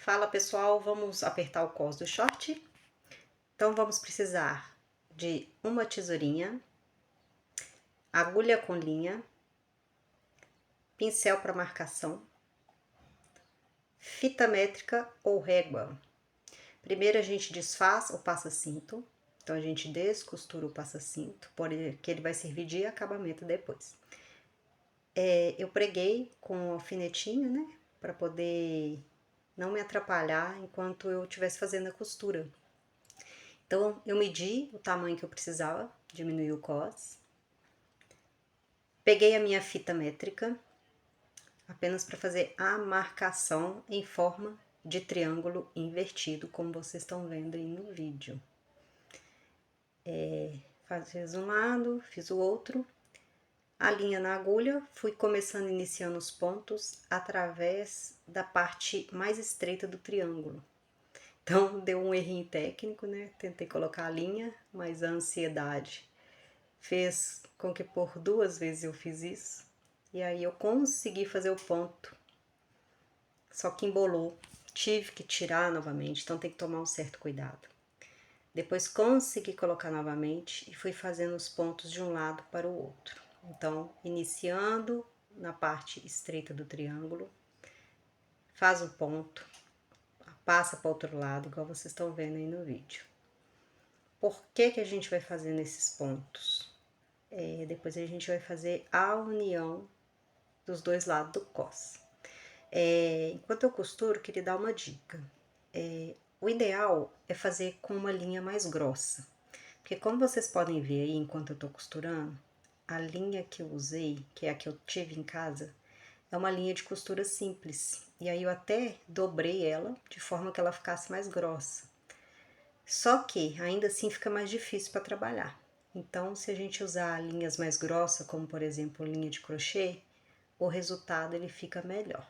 Fala pessoal, vamos apertar o cós do short. Então vamos precisar de uma tesourinha, agulha com linha, pincel para marcação, fita métrica ou régua. Primeiro a gente desfaz o passa-cinto, então a gente descostura o passa-cinto, porque ele vai servir de acabamento depois. Eu preguei com alfinetinho, né, para poder não me atrapalhar enquanto eu estivesse fazendo a costura. Então, eu medi o tamanho que eu precisava, diminuí o cós. Peguei a minha fita métrica, apenas para fazer a marcação em forma de triângulo invertido, como vocês estão vendo aí no vídeo. Fiz um lado, fiz o outro. A linha na agulha, fui começando, iniciando os pontos através da parte mais estreita do triângulo. Então, deu um errinho técnico, né? Tentei colocar a linha, mas a ansiedade fez com que por 2 vezes eu fiz isso. E aí eu consegui fazer o ponto. Só que embolou. Tive que tirar novamente, então tem que tomar um certo cuidado. Depois consegui colocar novamente e fui fazendo os pontos de um lado para o outro. Então, iniciando na parte estreita do triângulo, faz um ponto, passa para o outro lado, igual vocês estão vendo aí no vídeo. Por que que a gente vai fazendo esses pontos? Depois a gente vai fazer a união dos dois lados do cós. Enquanto eu costuro, queria dar uma dica. O ideal é fazer com uma linha mais grossa. Porque como vocês podem ver aí, enquanto eu tô costurando, a linha que eu usei, que é a que eu tive em casa, é uma linha de costura simples. E aí eu até dobrei ela, de forma que ela ficasse mais grossa. Só que, ainda assim, fica mais difícil para trabalhar. Então, se a gente usar linhas mais grossas, como por exemplo linha de crochê, o resultado ele fica melhor.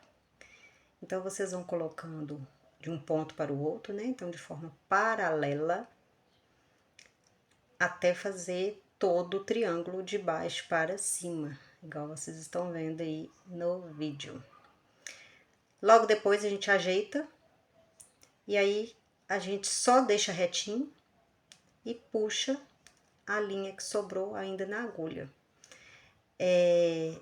Então, vocês vão colocando de um ponto para o outro, né? Então, de forma paralela, até fazer todo o triângulo de baixo para cima, igual vocês estão vendo aí no vídeo. Logo depois a gente ajeita, e aí a gente só deixa retinho e puxa a linha que sobrou ainda na agulha.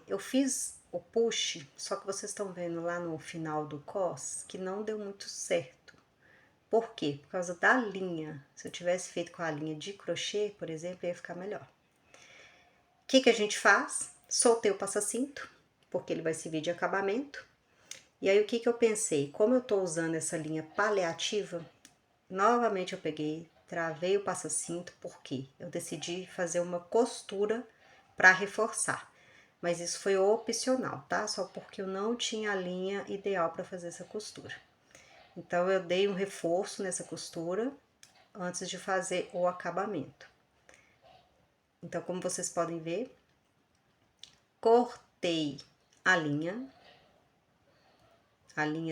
Eu fiz o push, só que vocês estão vendo lá no final do cós que não deu muito certo. Por quê? Por causa da linha. Se eu tivesse feito com a linha de crochê, por exemplo, ia ficar melhor. O que que a gente faz? Soltei o passa-cinto, porque ele vai servir de acabamento. E aí o que que eu pensei? Como eu tô usando essa linha paliativa, novamente eu peguei, travei o passa-cinto, porque eu decidi fazer uma costura para reforçar. Mas isso foi opcional, tá? Só porque eu não tinha a linha ideal para fazer essa costura. Então, eu dei um reforço nessa costura antes de fazer o acabamento. Então, como vocês podem ver, cortei a linha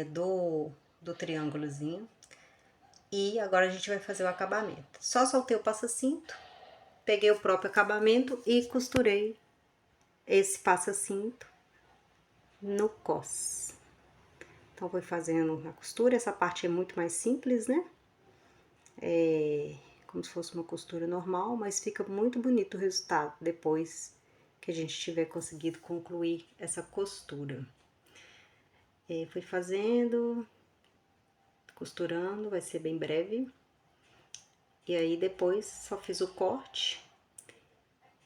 do triângulozinho. E agora a gente vai fazer o acabamento. Só soltei o passa-cinto, peguei o próprio acabamento e costurei esse passa-cinto no cós. Então, vou fazendo a costura. Essa parte é muito mais simples, né? Como se fosse uma costura normal, mas fica muito bonito o resultado depois que a gente tiver conseguido concluir essa costura. Fui fazendo, costurando, vai ser bem breve. E aí, depois, só fiz o corte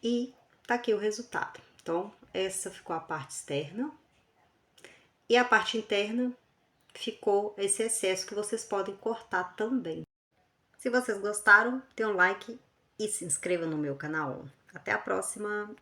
e tá aqui o resultado. Então, essa ficou a parte externa. E a parte interna ficou esse excesso que vocês podem cortar também. Se vocês gostaram, dê um like e se inscreva no meu canal. Até a próxima!